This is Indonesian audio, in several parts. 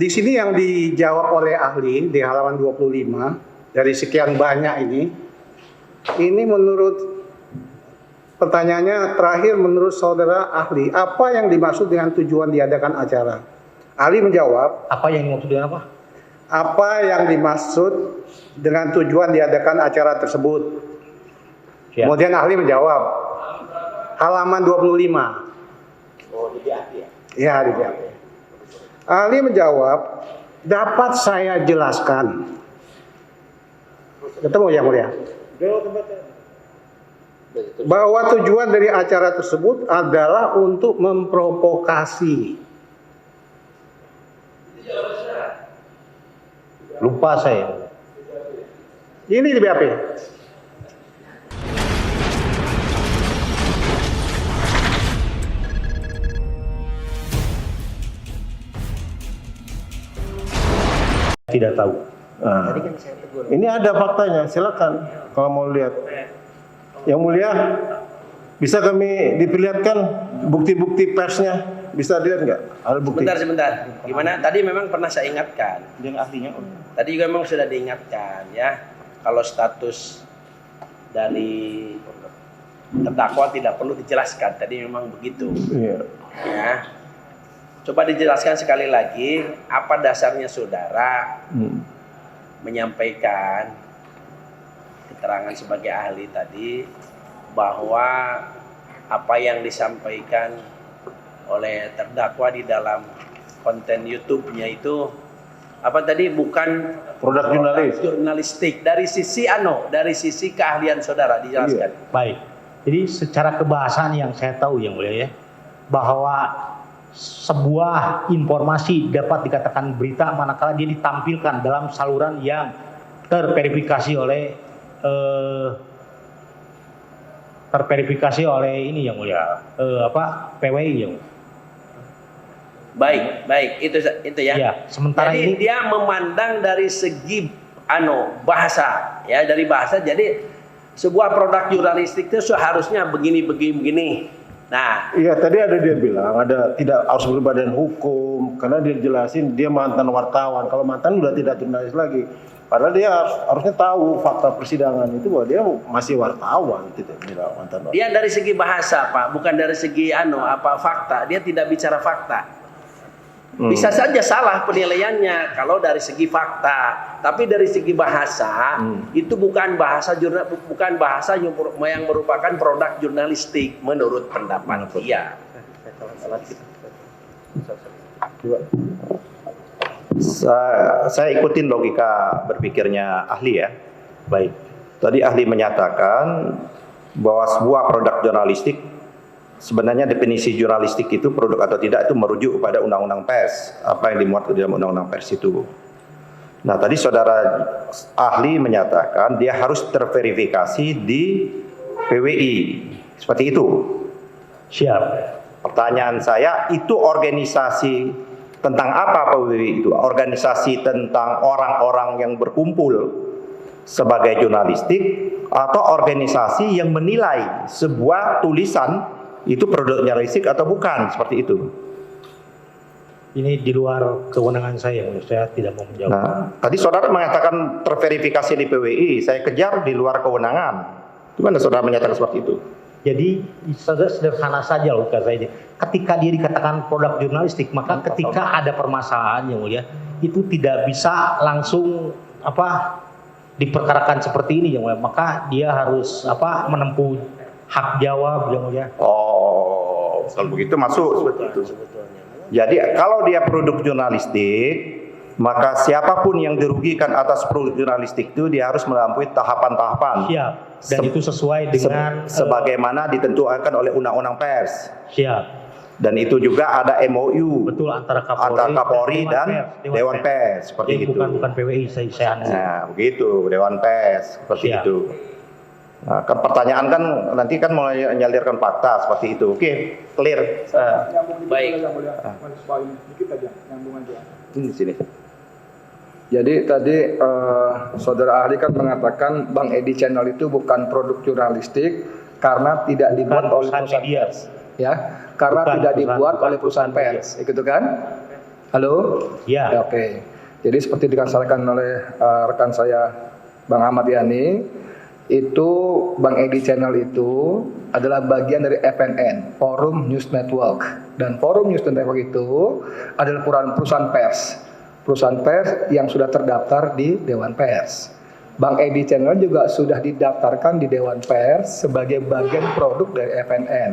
di sini yang dijawab oleh ahli di halaman 25 dari sekian banyak ini menurut pertanyaannya terakhir menurut saudara ahli, apa yang dimaksud dengan tujuan diadakan acara? Ahli menjawab, Apa yang dimaksud dengan apa? apa yang dimaksud dengan tujuan diadakan acara tersebut? Siap. Kemudian ahli menjawab, halaman 25. Oh, di BAP ya? Ya, di BAP. Ahli menjawab, dapat saya jelaskan. Ketemu yang mulia? Bahwa tujuan dari acara tersebut adalah untuk memprovokasi. Lupa saya. Ini di BAP. Tidak tahu. Nah, ini ada faktanya, silakan kalau mau lihat. Yang mulia, bisa kami diperlihatkan bukti-bukti persnya? Bisa dilihat nggak? Ada bukti. Sebentar. Gimana? Tadi memang pernah saya ingatkan. Yang ahlinya. Tadi juga memang sudah diingatkan ya. Kalau status dari terdakwa tidak perlu dijelaskan. Tadi memang begitu. Iya. Ya. Coba dijelaskan sekali lagi apa dasarnya saudara menyampaikan keterangan sebagai ahli tadi bahwa apa yang disampaikan oleh terdakwa di dalam konten YouTube-nya itu apa tadi bukan Produk jurnalistik dari sisi dari sisi keahlian saudara dijelaskan. Iya. Baik. Jadi secara kebahasaan yang saya tahu yang mulia ya, bahwa sebuah informasi dapat dikatakan berita manakala dia ditampilkan dalam saluran yang terverifikasi oleh ini yang mulia PWI yang baik itu ya. Ya, sementara jadi ini dia memandang dari segi bahasa ya, dari bahasa. Jadi sebuah produk jurnalistik itu seharusnya begini. Nah, iya tadi dia bilang tidak harus berbadan hukum karena dia jelasin dia mantan wartawan. Kalau mantan udah tidak jurnalis lagi. Padahal dia harusnya tahu fakta persidangan itu bahwa dia masih wartawan, tidak mantan wartawan. Dia dari segi bahasa, Pak, bukan dari segi fakta. Dia tidak bicara fakta. Bisa saja salah penilaiannya kalau dari segi fakta, tapi dari segi bahasa itu bukan bahasa yang merupakan produk jurnalistik menurut pendapat dia. Saya ikutin logika berpikirnya ahli ya. baik. Tadi ahli menyatakan bahwa sebuah produk jurnalistik sebenarnya definisi jurnalistik itu produk atau tidak itu merujuk kepada undang-undang pers, apa yang dimuat di dalam undang-undang pers itu. Nah, tadi saudara ahli menyatakan dia harus terverifikasi di PWI. Seperti itu. Siap. Pertanyaan saya, itu organisasi tentang apa PWI itu? Organisasi tentang orang-orang yang berkumpul sebagai jurnalistik atau organisasi yang menilai sebuah tulisan itu produk jurnalistik atau bukan, seperti itu. Ini di luar kewenangan saya tidak mau menjawab. Nah, tadi saudara mengatakan terverifikasi di PWI, saya kejar di luar kewenangan. Gimana saudara menyatakan seperti itu? Jadi sederhana saja logika saya. Ketika dia dikatakan produk jurnalistik, maka ketika ada permasalahan yang mulia, itu tidak bisa langsung diperkarakan seperti ini yang mulia. Maka dia harus menempuh hak jawab yang mulia. Oh, kalau begitu masuk seperti itu. Jadi kalau dia produk jurnalistik, maka siapapun yang dirugikan atas produk jurnalistik itu dia harus melampaui tahapan-tahapan. Siap. Dan itu sesuai dengan sebagaimana ditentukan oleh Undang-Undang Pers. Siap. Dan itu juga ada MOU. Betul, antara Kapolri dan Dewan Pers seperti itu. Bukan PWI saya aneh. Nah, begitu Dewan Pers seperti Siap. itu. Nah, pertanyaan kan nanti kan mulai menyalirkan fakta seperti itu. Oke, clear. Baik. Ini sini. Jadi tadi saudara ahli kan mengatakan Bang Edi Channel itu bukan produk jurnalistik karena tidak dibuat oleh perusahaan pers, ya, karena tidak dibuat oleh perusahaan pers, gitu kan? Halo? Ya. Oke. Jadi seperti disampaikan oleh rekan saya Bang Ahmad Yani, itu Bang Edi Channel itu adalah bagian dari FNN, Forum News Network. Dan Forum News Network itu adalah perusahaan pers. Perusahaan pers yang sudah terdaftar di Dewan Pers. Bang Edi Channel juga sudah didaftarkan di Dewan Pers sebagai bagian produk dari FNN.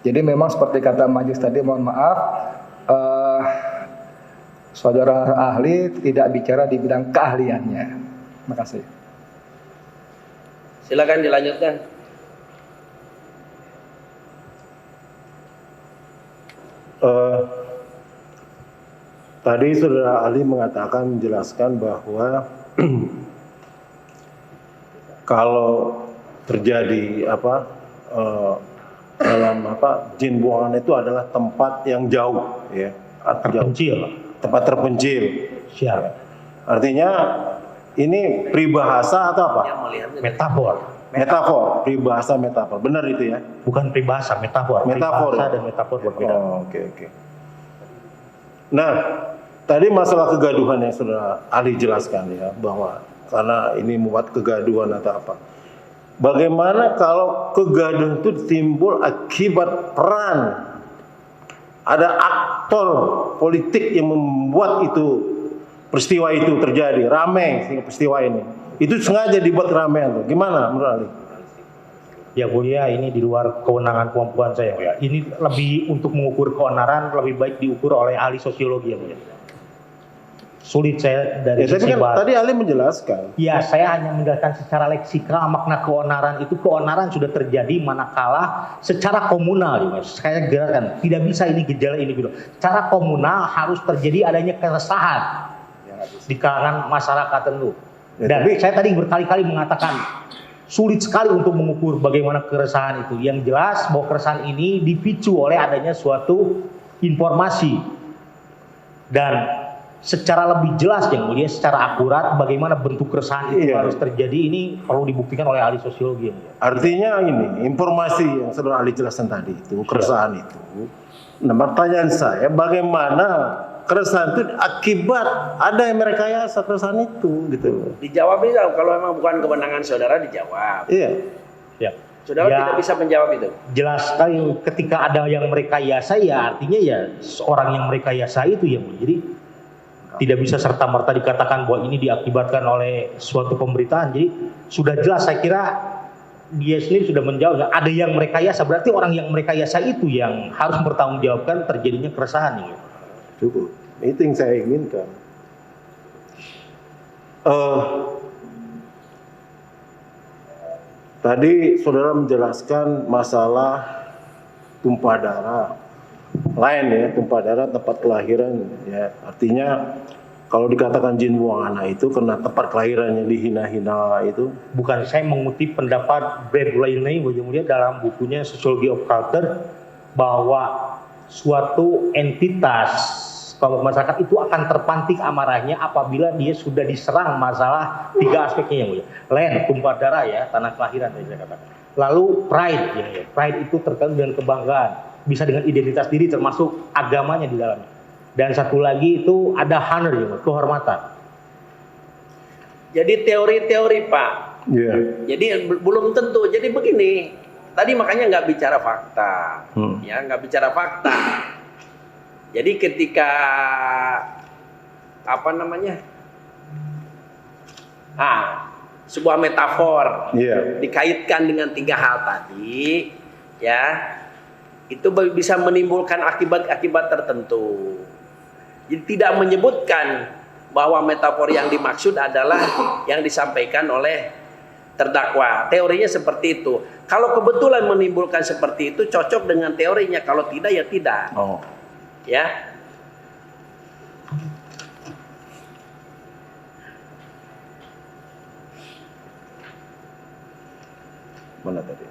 Jadi memang seperti kata Majelis tadi, mohon maaf, saudara ahli tidak bicara di bidang keahliannya. Terima kasih. Silakan dilanjutkan. Tadi saudara ahli mengatakan, menjelaskan bahwa kalau terjadi dalam jin buangan itu adalah tempat yang jauh, ya, Terpencil. tempat terpencil. Siap. Artinya ini peribahasa atau apa? Yang melihatnya Metafor. Metafor, peribahasa metafor. Benar itu ya? Bukan peribahasa, metafor. Metafor. Peribahasa dan metafor berbeda. Oh, oke. Nah, tadi masalah kegaduhan yang sudah ahli jelaskan ya, bahwa karena ini membuat kegaduhan atau apa. Bagaimana kalau kegaduhan itu timbul akibat peran ada aktor politik yang membuat itu peristiwa itu terjadi, ramai peristiwa ini. Itu sengaja dibuat ramean tuh. Gimana menurut ahli? Ya mulia, ini di luar kewenangan kemampuan saya ya. Ini lebih untuk mengukur keonaran lebih baik diukur oleh ahli sosiologi ya mulia. Sulit saya dari Ya, tapi kan tadi ahli menjelaskan. Ya, saya hanya menjelaskan secara leksikal makna keonaran itu. Keonaran sudah terjadi manakala secara komunal, ya. Saya jelaskan, tidak bisa ini gejala ini gitu. Secara komunal harus terjadi adanya keresahan di kalangan masyarakat tentu. Ya, Dan saya tadi berkali-kali mengatakan sulit sekali untuk mengukur bagaimana keresahan itu. Yang jelas bahwa keresahan ini dipicu oleh adanya suatu informasi. Dan secara lebih jelas yang mulia, secara akurat bagaimana bentuk keresahan itu harus terjadi, ini perlu dibuktikan oleh ahli sosiologi yang mulia. Artinya ini informasi yang sudah ahli jelaskan tadi itu, keresahan itu. Nah, pertanyaan saya, bagaimana keresahan itu akibat ada yang merekayasa keresahan itu gitu. Dijawab bisa, kalau memang bukan kewenangan saudara dijawab. Iya. Ya. Saudara Ya, tidak bisa menjawab itu. jelas sekali ketika ada yang merekayasa, ya artinya ya seorang yang merekayasa itu yang mulia. Jadi tidak bisa serta-merta dikatakan bahwa ini diakibatkan oleh suatu pemberitaan. Jadi sudah jelas, saya kira dia sendiri sudah menjawab. Ada yang merekayasa, berarti orang yang merekayasa itu yang harus bertanggungjawabkan terjadinya keresahan ini. Cukup. Itu yang saya inginkan. Tadi saudara menjelaskan masalah tumpah darah. Lain ya, tumpah darah tempat kelahiran ya. Artinya kalau dikatakan jin buang anak itu karena tempat kelahirannya dihina-hina itu. Bukan, saya mengutip pendapat Brad Wiley dalam bukunya Sociology of Culture, bahwa suatu entitas kelompok masyarakat itu akan terpantik amarahnya apabila dia sudah diserang masalah tiga aspeknya yang mulia. Land, tumpah darah ya, tanah kelahiran saya katakan. Lalu pride ya, pride itu terkait dengan kebanggaan, bisa dengan identitas diri termasuk agamanya di dalamnya. Dan satu lagi itu ada honor ya, kehormatan. Jadi teori-teori Pak. Iya. Jadi belum tentu. Jadi begini, tadi makanya nggak bicara fakta, ya nggak bicara fakta. Jadi ketika sebuah metafor dikaitkan dengan tiga hal tadi, ya itu bisa menimbulkan akibat-akibat tertentu. Jadi tidak menyebutkan bahwa metafor yang dimaksud adalah yang disampaikan oleh terdakwa. Teorinya seperti itu. Kalau kebetulan menimbulkan seperti itu, cocok dengan teorinya. Kalau tidak, ya tidak. Oh. Ya. Mana tadi?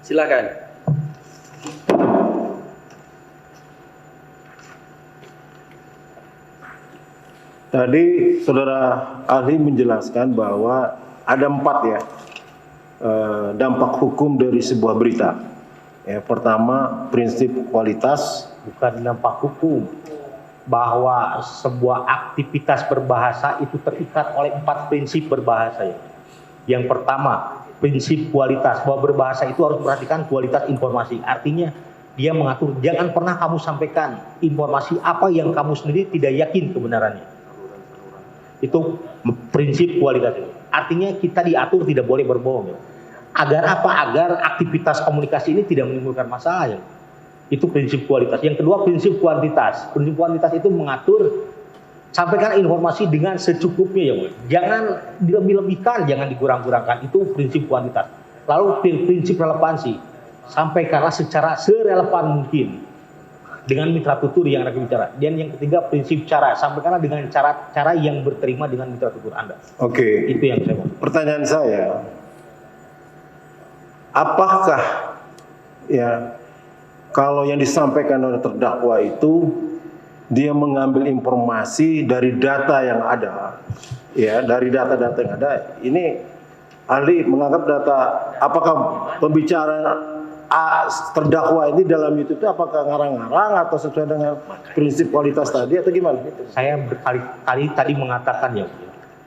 Silakan. Tadi saudara ahli menjelaskan bahwa ada 4 ya dampak hukum dari sebuah berita. Ya, pertama, prinsip kualitas. Bukan dampak hukum, bahwa sebuah aktivitas berbahasa itu terikat oleh 4 prinsip berbahasa ya. Yang pertama, prinsip kualitas, bahwa berbahasa itu harus memperhatikan kualitas informasi. Artinya dia mengatur, jangan pernah kamu sampaikan informasi apa yang kamu sendiri tidak yakin kebenarannya. Itu prinsip kualitas itu. Artinya kita diatur tidak boleh berbohong ya. Agar apa? Agar aktivitas komunikasi ini tidak menimbulkan masalah ya. Itu prinsip kualitas. Yang kedua, prinsip kuantitas. Prinsip kuantitas itu mengatur sampaikan informasi dengan secukupnya ya. Jangan dilebih-lebihkan, jangan dikurang-kurangkan. Itu prinsip kuantitas. Lalu prinsip relevansi. Sampaikanlah secara serelevan mungkin dengan mitra tutur yang Anda bicara. Dan yang ketiga, prinsip cara. Sampaikanlah dengan cara yang berterima dengan mitra tutur Anda. Oke. Itu yang saya mau. Pertanyaan saya, apakah ya kalau yang disampaikan oleh terdakwa itu dia mengambil informasi dari data yang ada, ya dari data-data yang ada. Ini ahli menganggap data, apakah pembicaraan terdakwa ini dalam YouTube itu apakah ngarang-ngarang atau sesuai dengan prinsip kualitas tadi atau gimana? Saya berkali-kali tadi mengatakan ya,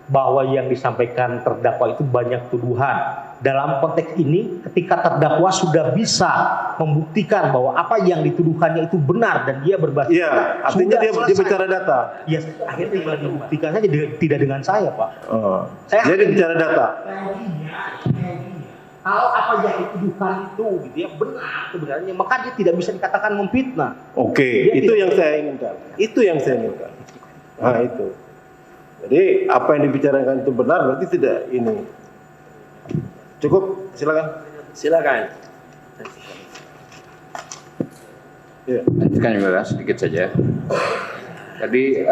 bahwa yang disampaikan terdakwa itu banyak tuduhan. Dalam konteks ini, ketika terdakwa sudah bisa membuktikan bahwa apa yang dituduhannya itu benar dan dia berbasis, iya, artinya dia bicara data. Ya, akhirnya tinggal dibuktikan saja, tidak dengan saya, Pak. Jadi bicara data. Kalau apa yang dituduhkan itu gitu ya benar sebenarnya, maka dia tidak bisa dikatakan memfitnah. Oke, itu yang saya inginkan. Itu yang saya inginkan. Nah, itu. Jadi apa yang dibicarakan itu benar, berarti tidak ini. Cukup, silakan. Silakan. Ya. Lanjutkan juga sedikit saja. Tadi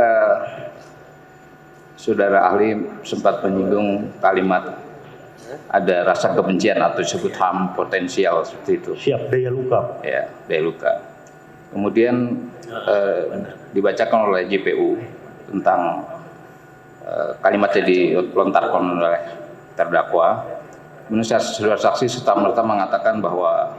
saudara ahli sempat menyinggung kalimat ada rasa kebencian atau disebut HAM potensial seperti itu. Siap, daya luka. Ya, daya luka. Kemudian dibacakan oleh JPU tentang kalimat yang dilontarkan oleh terdakwa. Menurut saudara saksi serta-merta mengatakan bahwa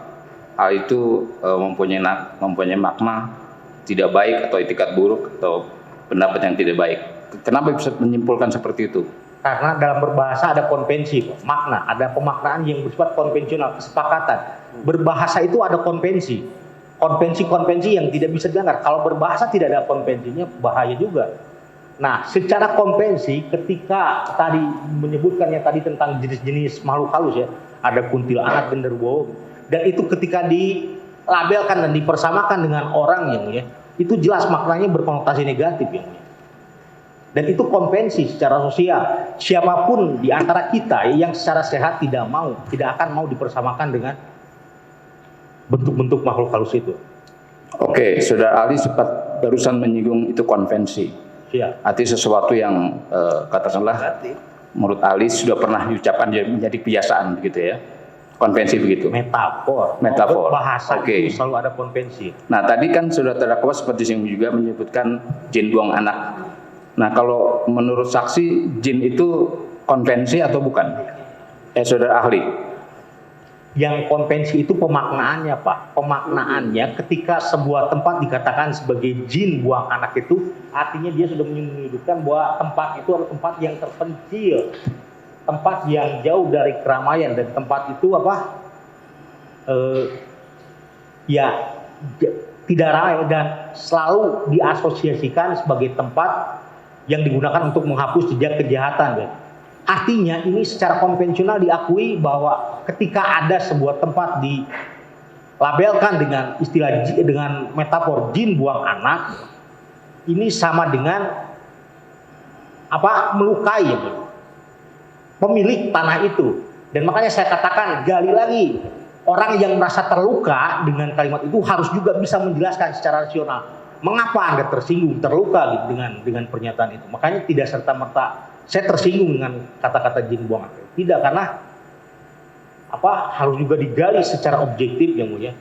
hal itu mempunyai makna tidak baik atau etikat buruk atau pendapat yang tidak baik. Kenapa bisa menyimpulkan seperti itu? Karena dalam berbahasa ada konvensi, makna, ada pemaknaan yang bersifat konvensional, kesepakatan. Berbahasa itu ada konvensi, konvensi yang tidak bisa dilanggar. Kalau berbahasa tidak ada konvensinya, bahaya juga. Nah, secara konvensi, ketika tadi menyebutkannya tadi tentang jenis-jenis makhluk halus ya, ada kuntilanak, genderuwo, dan itu ketika dilabelkan dan dipersamakan dengan orang yang ya, itu jelas maknanya berkonotasi negatif ya. Dan itu konvensi secara sosial. Siapapun di antara kita yang secara sehat tidak akan mau dipersamakan dengan bentuk-bentuk makhluk halus itu. Oke, saudara ahli sempat barusan menyinggung itu konvensi. Siap. Artinya sesuatu yang katakanlah menurut ahli sudah pernah diucapkan menjadi kebiasaan begitu ya. Konvensi begitu. Metafor. Bahasa itu selalu ada konvensi. Nah, tadi kan sudah terdakwa seperti yang juga menyebutkan jin buang anak. Nah, kalau menurut saksi jin itu konvensi atau bukan? Saudara ahli. Yang konvensi itu pemaknaannya, Pak. Pemaknaannya ketika sebuah tempat dikatakan sebagai jin buang anak itu, artinya dia sudah menunjukkan bahwa tempat itu adalah tempat yang terpencil, tempat yang jauh dari keramaian, dan tempat itu tidak ramai dan selalu diasosiasikan sebagai tempat yang digunakan untuk menghapus jejak kejahatan. Ya. Artinya ini secara konvensional diakui bahwa ketika ada sebuah tempat dilabelkan dengan istilah dengan metafor jin buang anak, ini sama dengan melukai ya, pemilik tanah itu. Dan makanya saya katakan gali lagi, orang yang merasa terluka dengan kalimat itu harus juga bisa menjelaskan secara rasional mengapa Anda tersinggung, terluka gitu dengan pernyataan itu. Makanya tidak serta-merta saya tersinggung dengan kata-kata jin buang anak. Tidak, karena harus juga digali secara objektif yang mulia.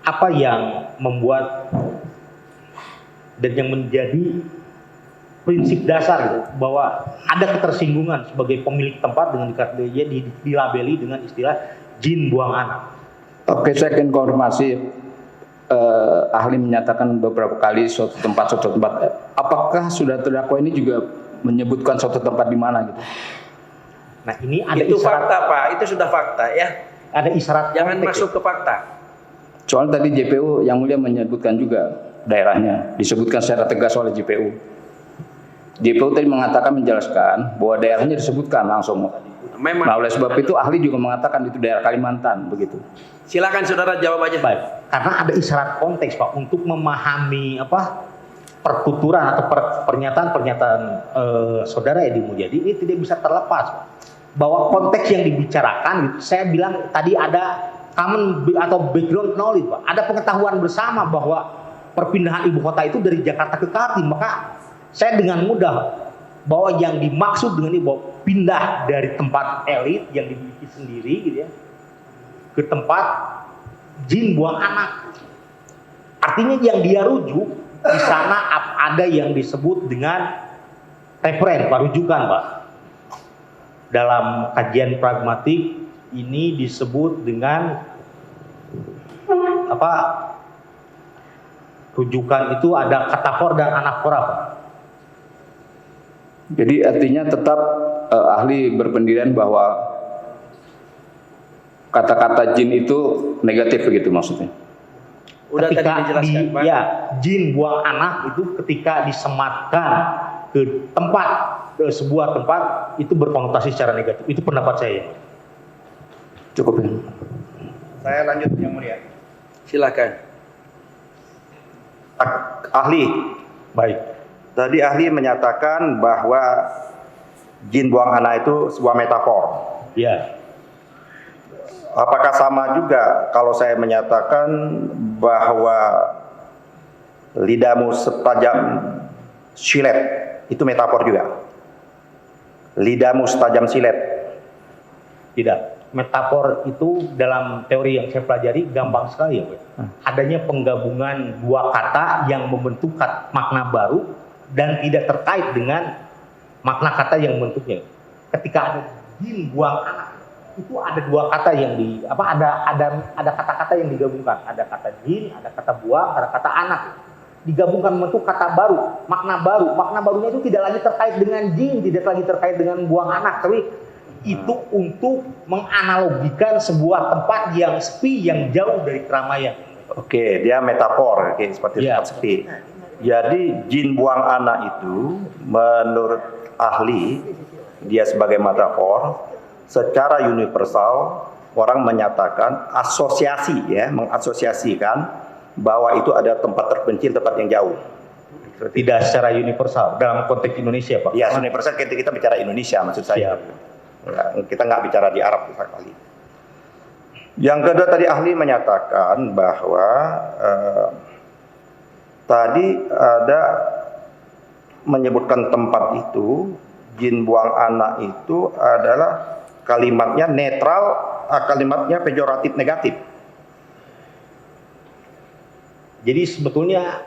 Apa yang membuat dan yang menjadi prinsip dasar gitu, bahwa ada ketersinggungan sebagai pemilik tempat dengan dia dilabeli dengan istilah jin buang anak. Oke, saya ingin konfirmasi. Ahli menyatakan beberapa kali suatu tempat. Apakah sudah terdakwa ini juga menyebutkan suatu tempat di mana gitu? Nah ini ada Itu isyarat, fakta Pak, itu sudah fakta ya. ada isyarat. Jangan konteks, masuk ke fakta. Soal tadi JPU yang mulia menyebutkan juga daerahnya, disebutkan secara tegas oleh JPU. JPU tadi menjelaskan bahwa daerahnya disebutkan langsung. Memang. Nah oleh sebab itu ahli juga mengatakan itu daerah Kalimantan begitu. Silakan saudara jawab aja. Baik, karena ada isyarat konteks Pak untuk memahami pertuturan atau pernyataan-pernyataan saudara Edi Mulyadi ini tidak bisa terlepas Pak. Bahwa konteks yang dibicarakan gitu, saya bilang tadi ada common atau background knowledge Pak. Ada pengetahuan bersama bahwa perpindahan ibu kota itu dari Jakarta ke Kaltim, maka saya dengan mudah bahwa yang dimaksud dengan ini bahwa pindah dari tempat elit yang dimiliki sendiri gitu ya ke tempat jin buang anak. Artinya yang dia rujuk di sana ada yang disebut dengan referen, rujukan Pak. Dalam kajian pragmatik ini disebut dengan rujukan itu ada katafor dan anafora Pak. Jadi artinya tetap ahli berpendirian bahwa kata-kata jin itu negatif begitu maksudnya. Udah Ketika tadi dijelaskan Pak. ya, jin buang anak itu ketika disematkan ke tempat, sebuah tempat itu berkonotasi secara negatif. Itu pendapat saya. Cukup ya. Saya lanjut yang mulia. Silakan. Ahli, Baik. tadi ahli menyatakan bahwa jin buang anak itu sebuah metafor. Ya. Apakah sama juga kalau saya menyatakan bahwa lidahmu setajam silet itu metafor juga? Lidahmu setajam silet. Tidak. Metafor itu dalam teori yang saya pelajari gampang sekali ya Pak. Adanya penggabungan dua kata yang membentuk makna baru dan tidak terkait dengan makna kata yang membentuknya. Ketika ada jin buang anak, itu ada dua kata yang ada kata-kata yang digabungkan. Ada kata jin, ada kata buang, ada kata anak. Digabungkan membentuk kata baru, makna baru. Makna barunya itu tidak lagi terkait dengan jin, tidak lagi terkait dengan buang anak, tapi itu untuk menganalogikan sebuah tempat yang sepi, yang jauh dari keramaian. Oke, dia metafor, seperti Ya. tempat sepi. Jadi jin buang anak itu menurut ahli, dia sebagai metafor, secara universal orang menyatakan asosiasi ya, mengasosiasikan bahwa itu ada tempat terpencil, tempat yang jauh. Tidak secara universal dalam konteks Indonesia Pak. Ya, universal kita bicara Indonesia maksud saya. Ya, kita nggak bicara di Arab sekali. Yang kedua tadi ahli menyatakan bahwa tadi ada menyebutkan tempat itu jin buang anak itu adalah kalimatnya netral, kalimatnya pejoratif negatif. Jadi sebetulnya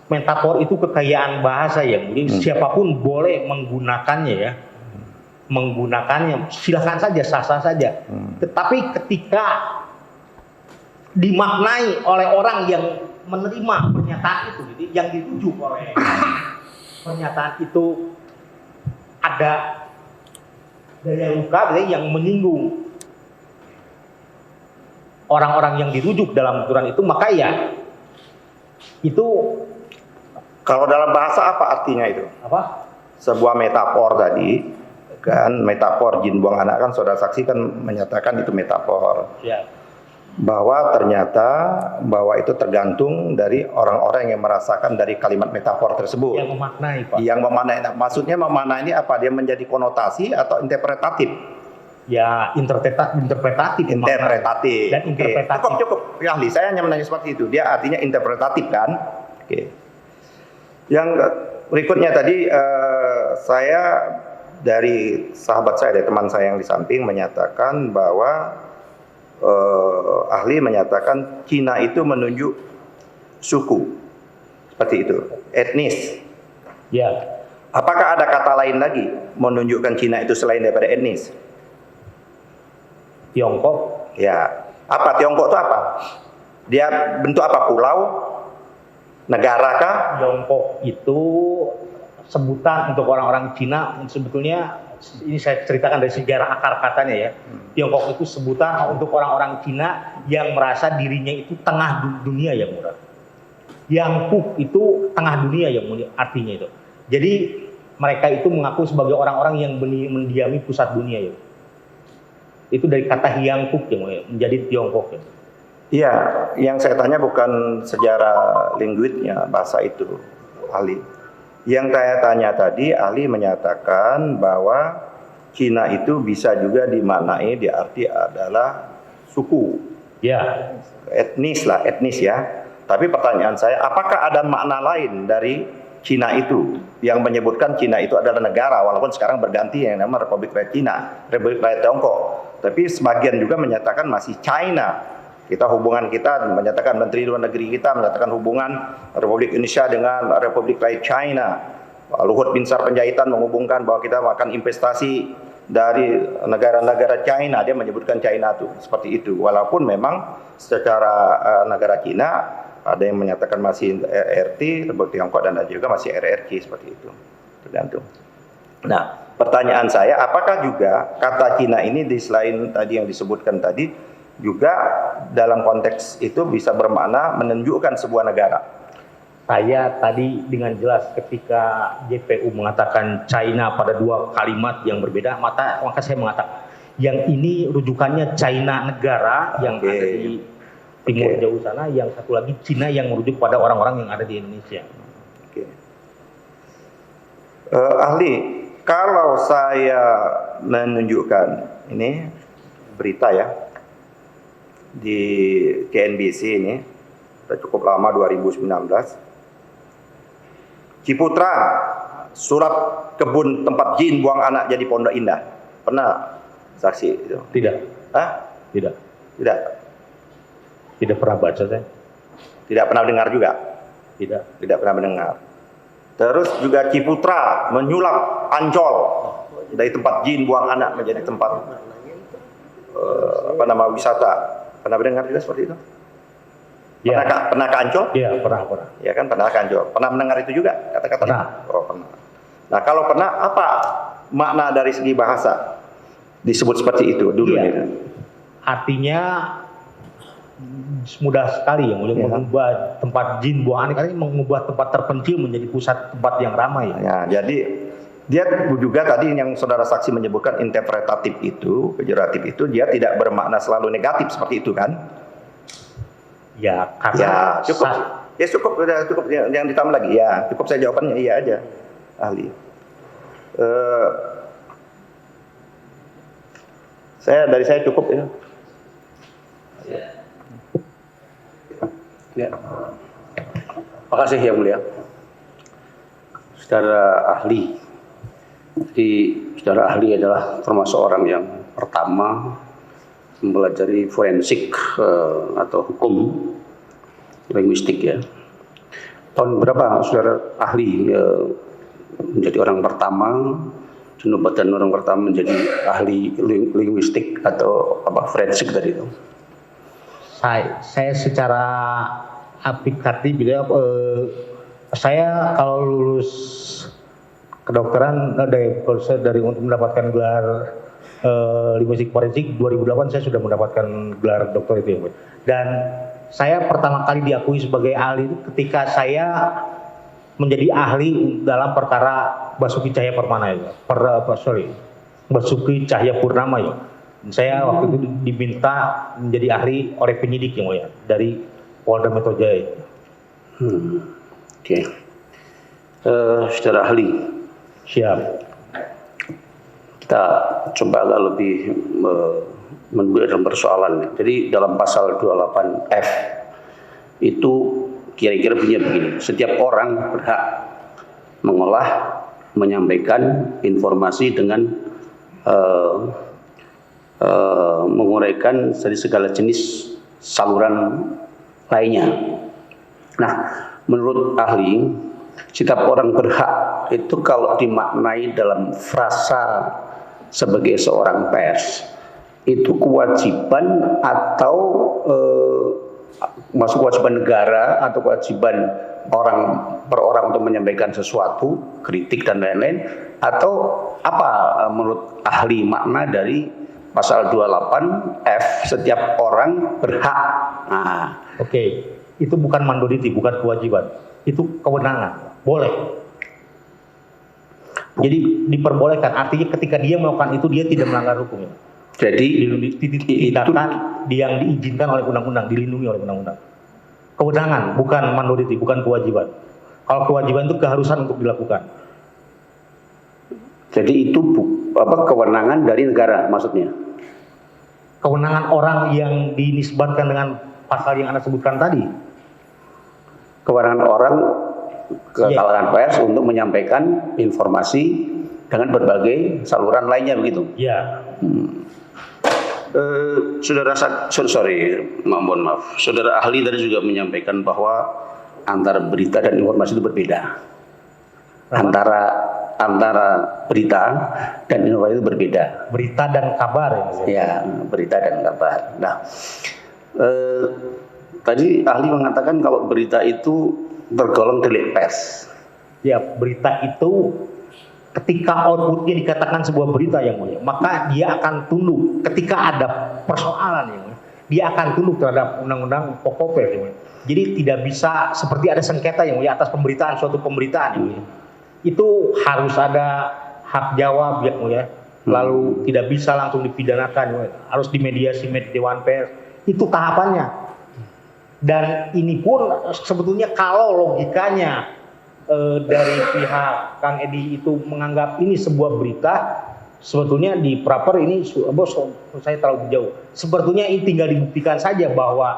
metafor itu kekayaan bahasa ya. Jadi siapapun boleh menggunakannya ya. Menggunakannya silakan saja, sah-sah saja. Tetapi ketika dimaknai oleh orang yang menerima pernyataan itu, jadi yang dirujuk oleh pernyataan itu ada daya luka yang menyinggung orang-orang yang dirujuk dalam aturan itu, maka ya itu Kalau dalam bahasa apa artinya itu? apa? Sebuah metafor tadi, kan metafor jin buang anak kan saudara saksi kan menyatakan itu metafor. Ya. Bahwa ternyata bahwa itu tergantung dari orang-orang yang merasakan dari kalimat metafor tersebut. Yang memaknai, Pak. Yang memaknai, maksudnya memaknai ini apa? Dia menjadi konotasi atau interpretatif? Ya interpretatif. Interpretatif. Dan interpretatif. Oke, cukup. Ya, ahli saya hanya menanya seperti itu. Dia artinya interpretatif kan? Oke. Yang berikutnya tadi saya dari sahabat saya, dari teman saya yang di samping menyatakan bahwa ahli menyatakan Cina itu menunjuk suku seperti itu, etnis. Ya, Apakah ada kata lain lagi menunjukkan Cina itu selain daripada etnis? Tiongkok. Ya, apa Tiongkok itu apa? Dia bentuk apa? Pulau? Negara kah? Tiongkok itu sebutan untuk orang-orang Cina. Sebetulnya ini saya ceritakan dari sejarah akar katanya ya. Tiongkok itu sebutan untuk orang-orang Cina yang merasa dirinya itu tengah dunia yang murah. Yang Puk itu tengah dunia yang mulia, artinya itu. Jadi mereka itu mengaku sebagai orang-orang yang mendiami pusat dunia ya. Itu dari kata Hyang Puk yang mulia, menjadi Tiongkok ya. Iya, yang saya tanya bukan sejarah linguisnya bahasa itu, ahli. Yang saya tanya tadi, ahli menyatakan bahwa Cina itu bisa juga dimaknai di arti adalah suku. Ya. Etnis lah, etnis ya. Tapi pertanyaan saya, apakah ada makna lain dari Cina itu yang menyebutkan Cina itu adalah negara, walaupun sekarang berganti yang namanya Republik Rakyat Cina, Republik Rakyat Tiongkok. Tapi sebagian juga menyatakan masih China. Kita hubungan kita menyatakan Menteri Luar Negeri kita menyatakan hubungan Republik Indonesia dengan Republik Rakyat China. Luhut Binsar Panjaitan menghubungkan bahwa kita akan investasi dari negara-negara China, dia menyebutkan China itu seperti itu. Walaupun memang secara negara Cina ada yang menyatakan masih RRT, Republik Tiongkok, dan ada juga masih RRQ seperti itu. Tergantung. Nah, pertanyaan saya, apakah juga kata Cina ini selain tadi yang disebutkan tadi juga dalam konteks itu bisa bermakna menunjukkan sebuah negara? Saya tadi dengan jelas ketika JPU mengatakan China pada dua kalimat yang berbeda, maka saya mengatakan yang ini rujukannya China negara yang ada di timur jauh sana, yang satu lagi Cina yang merujuk pada orang-orang yang ada di Indonesia. Ahli, kalau saya menunjukkan ini berita ya di KNBC ini sudah cukup lama 2019. Ciputra, sulap kebun tempat jin buang anak jadi Pondok Indah. Pernah saksi itu? Tidak. Hah? Tidak. Tidak. Tidak pernah baca saya. Tidak pernah dengar juga? Tidak. Tidak pernah mendengar. Terus juga Ciputra menyulap Ancol dari tempat jin buang anak menjadi tempat wisata. Pernah mendengar juga seperti itu? Ya. Pernah ke Ancol? Iya, pernah. Ya kan, pernah ke Ancol. Pernah mendengar itu juga kata-kata? Pernah. Oh, pernah. Nah, kalau pernah, apa makna dari segi bahasa disebut seperti itu dulu? Iya. Itu? Artinya mudah sekali ya, mengubah tempat jin buang anak, mengubah tempat terpencil menjadi pusat tempat yang ramai. Ya, jadi dia juga tadi yang saudara saksi menyebutkan interpretatif itu, pejoratif itu, dia tidak bermakna selalu negatif seperti itu kan? Ya, karena ya cukup. Ya cukup, udah cukup, yang ditambah lagi. Ya cukup, saya jawabannya iya aja, ahli. Dari saya cukup ya. Ya. Terima kasih yang mulia. Saudara ahli. Jadi saudara ahli adalah termasuk orang yang pertama mempelajari forensik atau hukum linguistik ya. Tahun berapa saudara ahli menjadi orang pertama, jabatan orang pertama menjadi ahli linguistik atau forensik tadi itu? Saya secara aplikatif gitu ya, saya kalau lulus kedokteran dari untuk mendapatkan gelar linguistik forensik 2008 saya sudah mendapatkan gelar doktor itu ya. Dan saya pertama kali diakui sebagai ahli itu ketika saya menjadi ahli dalam perkara Basuki Cahayapurnama ya. Basuki Cahayapurnama ya. Saya waktu itu diminta menjadi ahli oleh penyidik yang mulia dari Polda Metro Jaya. Oke. Saudara ahli. Siap. Kita coba agak lebih menduga dalam persoalan. Jadi dalam pasal 28F itu kira-kira bunyinya begini. Setiap orang berhak mengolah, menyampaikan informasi dengan menguraikan dari segala jenis saluran lainnya. Nah, menurut ahli, setiap orang berhak itu kalau dimaknai dalam frasa sebagai seorang pers, itu kewajiban atau masuk kewajiban negara atau kewajiban orang per orang untuk menyampaikan sesuatu, kritik dan lain-lain, atau apa menurut ahli makna dari pasal 28F, setiap orang berhak. Nah, Oke, itu bukan mandoriti, bukan kewajiban, itu kewenangan, boleh. Jadi diperbolehkan, artinya ketika dia melakukan itu dia tidak melanggar hukum. jadi Tindakan yang diizinkan oleh undang-undang, dilindungi oleh undang-undang. Kewenangan, bukan mandoriti, bukan kewajiban. Kalau kewajiban itu keharusan untuk dilakukan. jadi itu kewenangan dari negara maksudnya. Kewenangan orang yang dinisbatkan dengan pasal yang Anda sebutkan tadi. Kewenangan orang ke kalangan pers untuk menyampaikan informasi dengan berbagai saluran lainnya begitu. Ya. Saudara mohon maaf. Saudara ahli tadi juga menyampaikan bahwa antara berita dan informasi itu berbeda. Antara berita dan informasi itu berbeda. Berita dan kabar ya. Ya, berita dan kabar. Nah, tadi ahli mengatakan kalau berita itu tergolong delik pers. Ya, berita itu ketika outputnya dikatakan sebuah berita yang mulia, maka dia akan tunduk ketika ada persoalan yang mulia, dia akan tunduk terhadap undang-undang pokok pers yang mulia. Jadi tidak bisa seperti ada sengketa yang mulia atas pemberitaan suatu pemberitaan yang mulia. Itu harus ada hak jawab yang mulia. Lalu tidak bisa langsung dipidanakan, yang mulia. Harus dimediasi Dewan Pers. Itu tahapannya. Dan ini pun sebetulnya kalau logikanya dari pihak Kang Edi itu menganggap ini sebuah berita, sebetulnya di proper ini saya terlalu jauh. Sebetulnya ini tinggal dibuktikan saja bahwa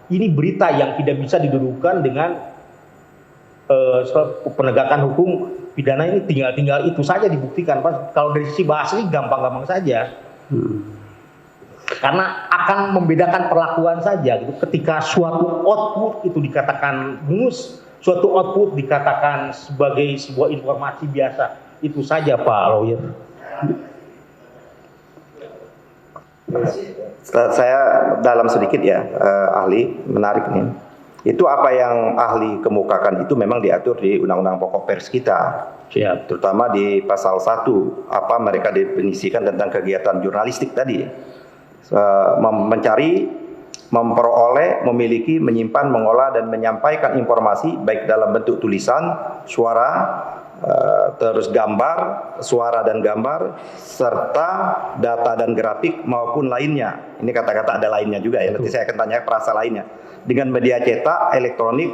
ini berita yang tidak bisa didudukan dengan penegakan hukum pidana, ini tinggal itu saja dibuktikan. Kalau dari sisi bahasa ini gampang-gampang saja. Karena akan membedakan perlakuan saja gitu. Ketika suatu output itu dikatakan bungus, suatu output dikatakan sebagai sebuah informasi biasa, itu saja Pak Lawyer. Saya dalam sedikit ya, ahli, menarik nih. Itu apa yang ahli kemukakan itu memang diatur di Undang-Undang Pokok Pers kita. Siap. Terutama di pasal 1, apa mereka definisikan tentang kegiatan jurnalistik tadi. Mencari, memperoleh, memiliki, menyimpan, mengolah, dan menyampaikan informasi baik dalam bentuk tulisan, suara, terus gambar, suara dan gambar, serta data dan grafik maupun lainnya. Ini kata-kata ada lainnya juga ya, nanti saya akan tanya perasa lainnya. Dengan media cetak, elektronik,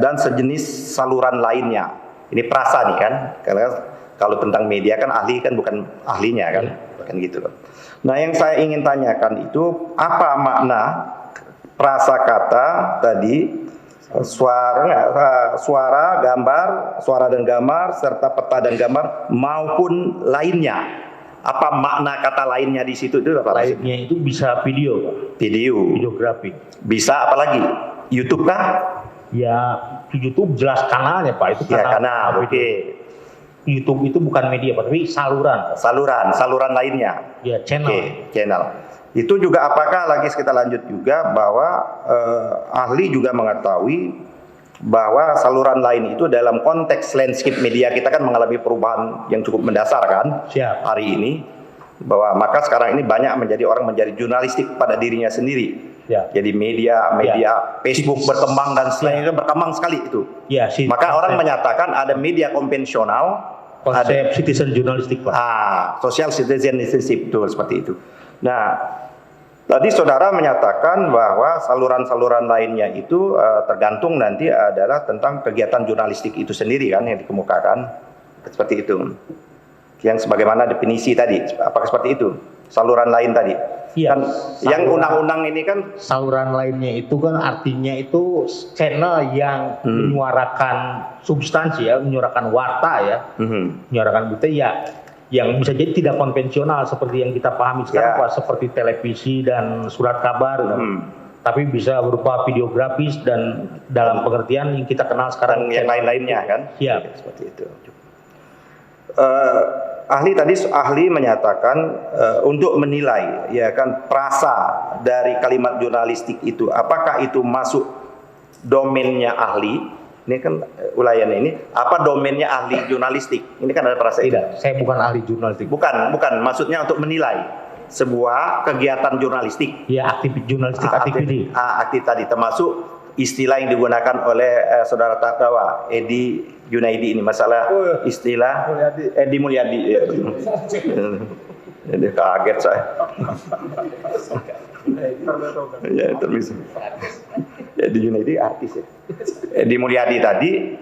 dan sejenis saluran lainnya. Ini perasa nih kan, karena kalau tentang media kan ahli kan bukan ahlinya kan, kan gitu loh. Nah yang saya ingin tanyakan itu apa makna prasakata tadi suara, gambar, suara dan gambar serta peta dan gambar maupun lainnya. Apa makna kata lainnya di situ itu apa? Lainnya itu bisa video, videografi. Bisa apa lagi? YouTube kah? Ya YouTube jelas kanalnya Pak, itu kanal. Ya kanal. Oke. YouTube itu bukan media, tapi saluran. Saluran lainnya. Ya, channel. Oke, channel. Itu juga apakah lagi kita lanjut juga bahwa ahli juga mengetahui bahwa saluran lain itu dalam konteks landscape media kita kan mengalami perubahan yang cukup mendasar kan. Siap. Hari ini. Bahwa maka sekarang ini banyak orang menjadi jurnalistik pada dirinya sendiri. Ya. Jadi media Facebook berkembang dan selain itu berkembang sekali itu. Ya, maka orang menyatakan ada media konvensional, konsep citizen jurnalistik Pak. Social citizenship itu seperti itu. Nah, tadi saudara menyatakan bahwa saluran-saluran lainnya itu tergantung nanti adalah tentang kegiatan jurnalistik itu sendiri kan yang dikemukakan seperti itu. Yang sebagaimana definisi tadi, apakah seperti itu? Saluran lain tadi. Iya. Kan yang undang-undang ini kan saluran lainnya itu kan artinya itu channel yang menyuarakan substansi ya, menyuarakan warta ya, menyuarakan berita ya, yang bisa jadi tidak konvensional seperti yang kita pahami sekarang Pak, seperti televisi dan surat kabar, tapi bisa berupa videografis dan dalam pengertian yang kita kenal sekarang yang lain-lainnya kan? Ya. Seperti itu. ahli menyatakan untuk menilai ya kan prasa dari kalimat jurnalistik itu apakah itu masuk domainnya ahli. Ini kan ulayan ini apa domainnya ahli jurnalistik? Ini kan ada prasa itu. Tidak, saya bukan ahli jurnalistik. Bukan, maksudnya untuk menilai sebuah kegiatan jurnalistik. Ya, aktivis jurnalistik aktivis. Aktif tadi termasuk istilah yang digunakan oleh saudara terdakwa Edi Junaidi ini masalah istilah Edi Mulyadi. Jadi kaget saya. Ya, terus. Edi Junaidi artis ya. Edi Mulyadi tadi,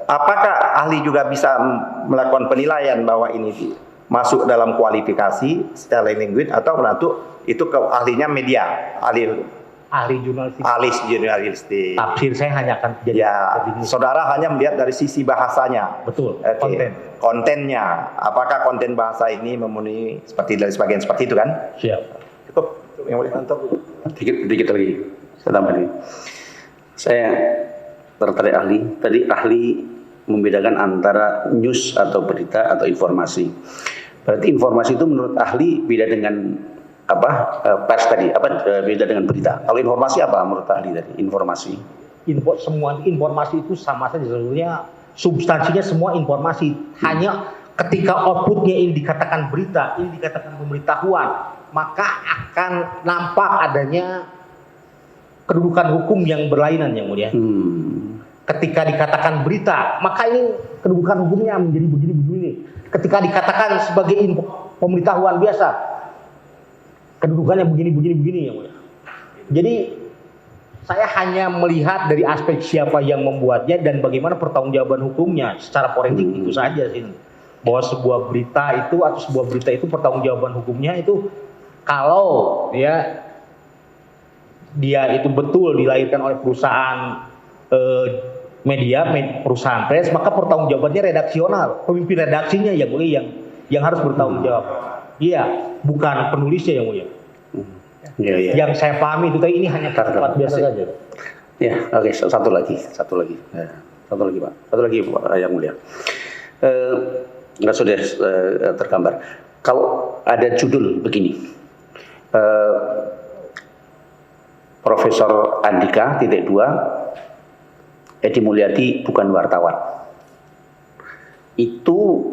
apakah ahli juga bisa melakukan penilaian bahwa ini masuk dalam kualifikasi secara linguistik atau menantu itu ke ahlinya media, ahli jurnalistik. Tafsir saya hanya akan jadi saudara hanya melihat dari sisi bahasanya. Betul. Kontennya, apakah konten bahasa ini memenuhi seperti dari sebagian seperti itu kan? Siap. Cukup. Yang boleh mantap. Dikit lagi. Saya tambah nih. Saya tertarik tadi ahli membedakan antara news atau berita atau informasi. Berarti informasi itu menurut ahli beda dengan pers tadi, beda dengan berita. Kalau informasi apa menurut ahli tadi? Informasi. Semua informasi itu sama saja sebetulnya, substansinya semua informasi. Hanya ketika outputnya ini dikatakan berita, ini dikatakan pemberitahuan, maka akan nampak adanya kedudukan hukum yang berlainan yang mulia. Ketika dikatakan berita, maka ini kedudukan hukumnya menjadi begini-begini. Ketika dikatakan sebagai pemberitahuan biasa, kedudukannya begini-begini yang mulia. Jadi saya hanya melihat dari aspek siapa yang membuatnya dan bagaimana pertanggungjawaban hukumnya secara forensik itu saja sih. Bahwa sebuah berita itu pertanggungjawaban hukumnya itu kalau dia itu betul dilahirkan oleh perusahaan perusahaan pers, maka pertanggungjawabannya redaksional, pemimpin redaksinya yang harus bertanggung jawab. Iya, bukan penulisnya yang mulia. Yang saya pahami itu tadi ini hanya kalimat biasa saja. Ya, oke. Satu lagi Pak yang mulia. Nggak sudah tergambar. Kalau ada judul begini. Profesor Andika _2 Edi Mulyadi bukan wartawan. Itu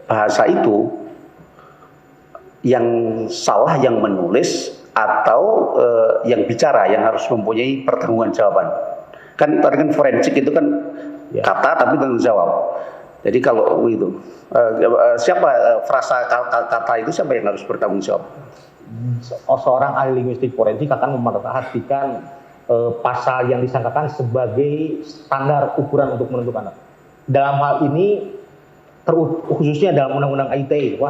bahasa itu yang salah yang menulis atau yang bicara yang harus mempunyai pertanggungjawaban. Kan tadi kan forensik itu kan kata tapi tanggung jawab. Jadi kalau itu siapa frasa kata itu siapa yang harus bertanggung jawab? Seorang ahli linguistik forensik akan memerhatikan pasal yang disangkakan sebagai standar ukuran untuk menentukan. Dalam hal ini khususnya dalam undang-undang ITE,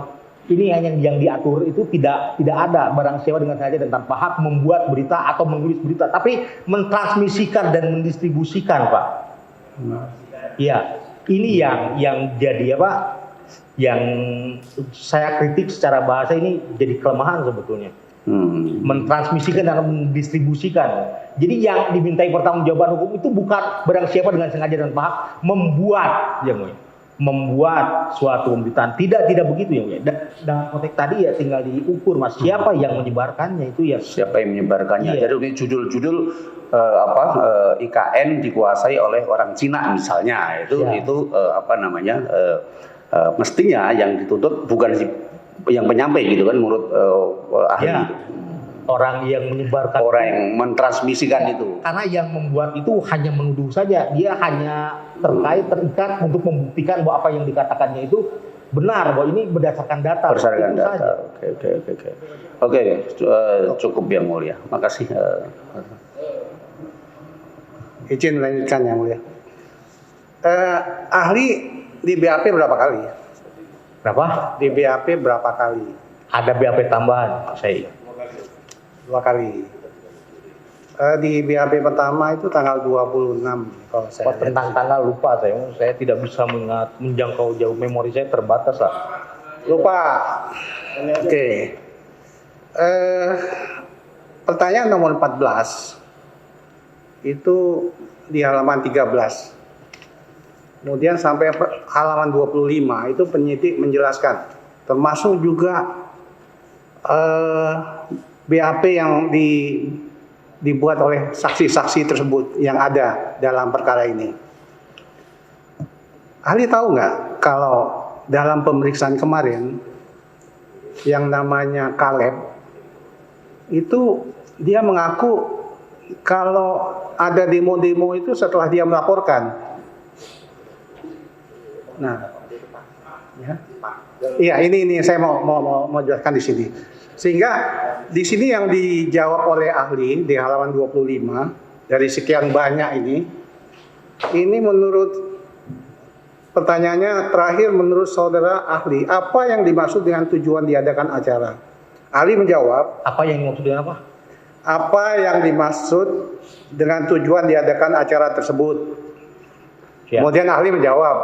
ini hanya yang diatur itu tidak ada barang sewa dengan sengaja dan tanpa hak membuat berita atau menulis berita, tapi mentransmisikan dan mendistribusikan, Pak. Iya, ini yang jadi yang saya kritik secara bahasa ini jadi kelemahan sebetulnya. Mentransmisikan dan mendistribusikan. Jadi yang dimintai pertanggungjawaban hukum itu bukan barang siapa dengan sengaja dan paham membuat suatu pemberitaan. Tidak begitu ya. Dalam konteks tadi ya tinggal diukur Mas siapa yang menyebarkannya itu ya. Siapa yang menyebarkannya. Jadi ini judul-judul IKN dikuasai oleh orang Cina misalnya itu mestinya yang dituntut bukan yang penyampai gitu kan menurut ahli itu. Orang yang menyebarkan, orang yang mentransmisikan itu. Karena yang membuat itu hanya menuduh saja, dia hanya terikat untuk membuktikan bahwa apa yang dikatakannya itu benar, bahwa ini berdasarkan data. Berdasarkan data. Oke, cukup yang mulia. Makasih. Izin melanjutkan yang mulia. Ahli di BAP berapa kali? Berapa? Di BAP berapa kali? Ada BAP tambahan, saya. 2 kali. Di BAP pertama itu tanggal 26 kalau saya. Tentang tanggal lupa saya tidak bisa menjangkau jauh, memori saya terbatas lah. Lupa. Oke. Pertanyaan nomor 14 itu di halaman 13. Kemudian sampai halaman 25 itu penyidik menjelaskan, termasuk juga BAP yang dibuat oleh saksi-saksi tersebut yang ada dalam perkara ini. Ahli tahu nggak kalau dalam pemeriksaan kemarin yang namanya Kaleb itu dia mengaku kalau ada demo-demo itu setelah dia melaporkan. Nah, ya. Iya, ini saya mau jelaskan di sini. Sehingga di sini yang dijawab oleh ahli di halaman 25 dari sekian banyak ini menurut pertanyaannya terakhir, menurut saudara ahli, apa yang dimaksud dengan tujuan diadakan acara? Ahli menjawab, Apa yang dimaksud dengan apa? apa yang dimaksud dengan tujuan diadakan acara tersebut? Ya. Kemudian ahli menjawab,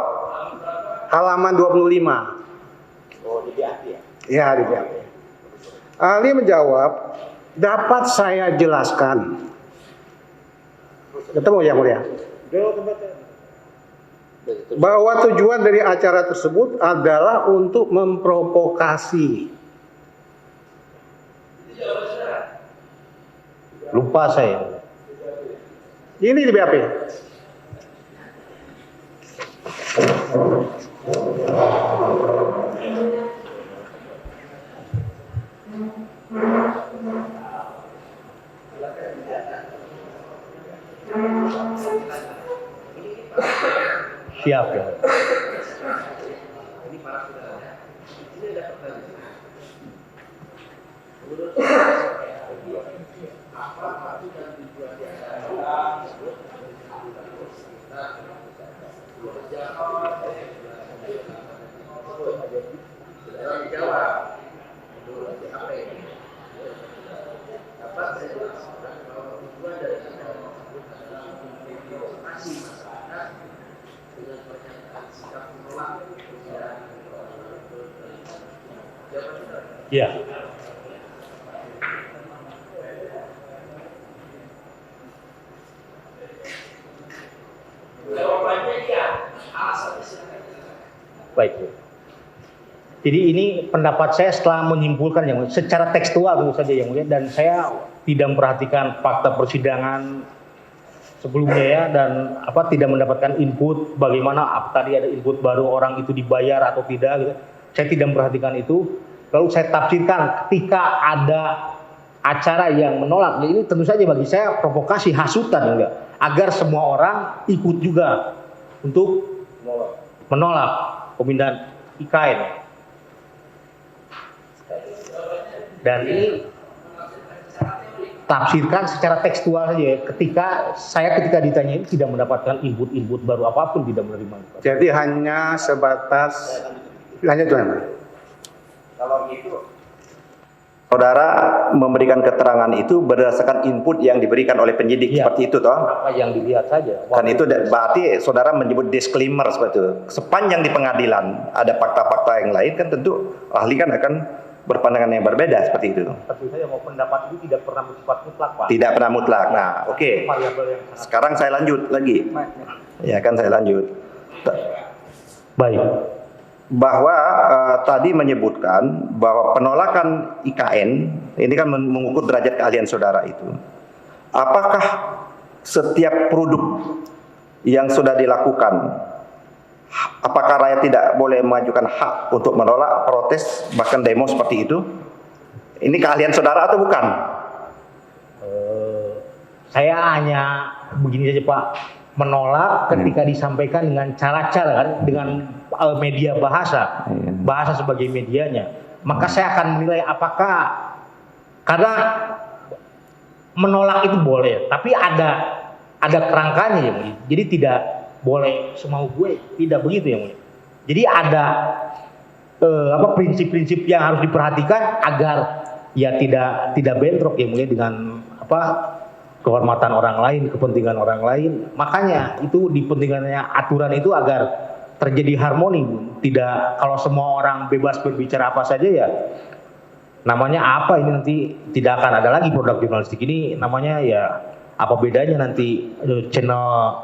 halaman 25. Oh, di BAP ya? Ya, di BAP. Ahli menjawab, dapat saya jelaskan. Ketemu ya, Mulia? Bahwa tujuan dari acara tersebut adalah untuk memprovokasi. Lupa saya. Ini di BAP. Siap ya. Ya. Baik. Jadi ini pendapat saya setelah menyimpulkan yang secara tekstual tentu saja yang mulia, dan saya tidak memperhatikan fakta persidangan sebelumnya ya, dan tidak mendapatkan input bagaimana tadi ada input baru orang itu dibayar atau tidak gitu. Saya tidak memperhatikan itu. Lalu saya tafsirkan ketika ada acara yang menolak, ini tentu saja bagi saya provokasi, hasutan enggak, agar semua orang ikut juga untuk menolak pemindahan IKN. Dan ini tafsirkan secara tekstual saja ya. Ketika ditanya ini tidak mendapatkan input baru apapun, tidak menerima. Jadi hanya sebatas lanjut Tuan. Kalau gitu, saudara memberikan keterangan itu berdasarkan input yang diberikan oleh penyidik seperti itu, toh? Apa yang dilihat saja. Kan itu berarti saudara menyebut disclaimer seperti itu. Sepanjang di pengadilan ada fakta-fakta yang lain, kan tentu ahli kan akan berpandangan yang berbeda seperti itu. Tentu saja mau pendapat itu tidak pernah bersifat mutlak, Pak. Tidak pernah mutlak. Nah, oke. Sekarang saya lanjut lagi. Ya kan saya lanjut. Baik. Bahwa tadi menyebutkan bahwa penolakan IKN ini kan mengukur derajat keahlian saudara itu. Apakah setiap produk yang sudah dilakukan, apakah rakyat tidak boleh mengajukan hak untuk menolak, protes, bahkan demo seperti itu? Ini keahlian saudara atau bukan? Saya hanya begini saja Pak, menolak ketika disampaikan dengan cara-cara kan, dengan media bahasa sebagai medianya, maka saya akan menilai apakah, karena menolak itu boleh, tapi ada kerangkanya ya, jadi tidak boleh semau gue, tidak begitu ya, jadi ada prinsip-prinsip yang harus diperhatikan agar ya tidak bentrok ya mulia dengan kehormatan orang lain, kepentingan orang lain. Makanya itu dipentingannya aturan itu agar terjadi harmoni, tidak kalau semua orang bebas berbicara apa saja ya namanya apa ini, nanti tidak akan ada lagi produk jurnalistik ini, namanya ya apa bedanya nanti channel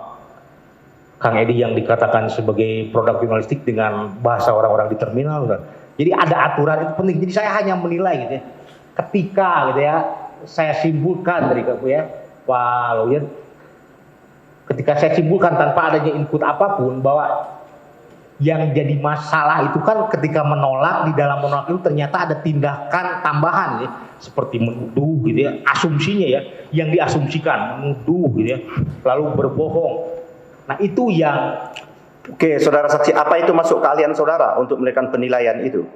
Kang Edi yang dikatakan sebagai produk jurnalistik dengan bahasa orang-orang di terminal. Jadi ada aturan itu penting. Jadi saya hanya menilai gitu ya. Ketika gitu ya, saya simpulkan dari Pak Lawyer, ketika saya simpulkan tanpa adanya input apapun bahwa yang jadi masalah itu kan ketika menolak, di dalam menolak itu ternyata ada tindakan tambahan ya, seperti menuduh gitu ya, asumsinya ya, yang diasumsikan menuduh gitu ya, lalu berbohong. Nah itu yang Oke, saudara saksi, apa itu masuk keahlian saudara untuk memberikan penilaian itu?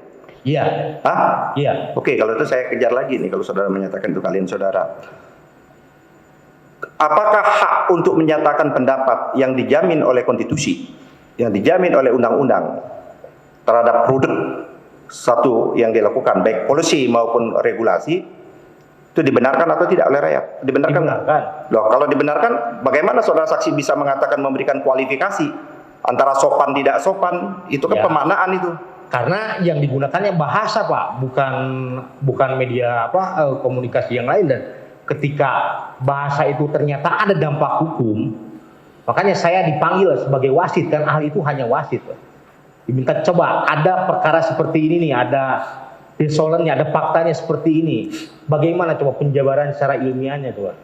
iya. Hah? Iya. Oke, kalau itu saya kejar lagi nih kalau saudara menyatakan itu keahlian saudara. Apakah hak untuk menyatakan pendapat yang dijamin oleh konstitusi, yang dijamin oleh undang-undang terhadap produk satu yang dilakukan, baik polisi maupun regulasi, itu dibenarkan atau tidak oleh rakyat? Dibenarkan? Dibenarkan. Loh, kalau dibenarkan, bagaimana saudara saksi bisa mengatakan memberikan kualifikasi antara sopan tidak sopan? Itu kan Ya. pemaknaan itu. Karena yang digunakannya bahasa Pak, bukan media komunikasi yang lain, dan ketika bahasa itu ternyata ada dampak hukum, makanya saya dipanggil sebagai wasit, kan ahli itu hanya wasit. Diminta coba ada perkara seperti ini nih, ada desolennya, ada faktanya seperti ini. Bagaimana coba penjabaran secara ilmiahnya coba.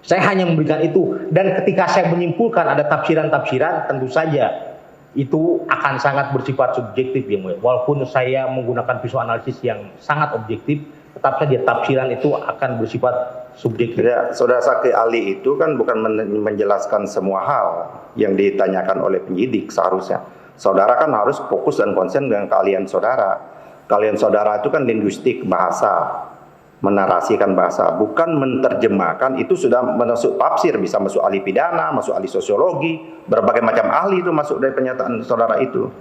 Saya hanya memberikan itu, dan ketika saya menyimpulkan ada tafsiran-tafsiran, tentu saja itu akan sangat bersifat subjektif ya Mulia. Walaupun saya menggunakan visual analisis yang sangat objektif, tetap saja tafsiran itu akan bersifat subjektif. Ya, saudara saksi ahli itu kan bukan menjelaskan semua hal yang ditanyakan oleh penyidik seharusnya. Saudara kan harus fokus dan konsen dengan keahlian saudara. Keahlian saudara itu kan linguistik, bahasa, menarasikan bahasa, bukan menerjemahkan. Itu sudah masuk tafsir, bisa masuk ahli pidana, masuk ahli sosiologi, berbagai macam ahli itu masuk dari pernyataan saudara itu.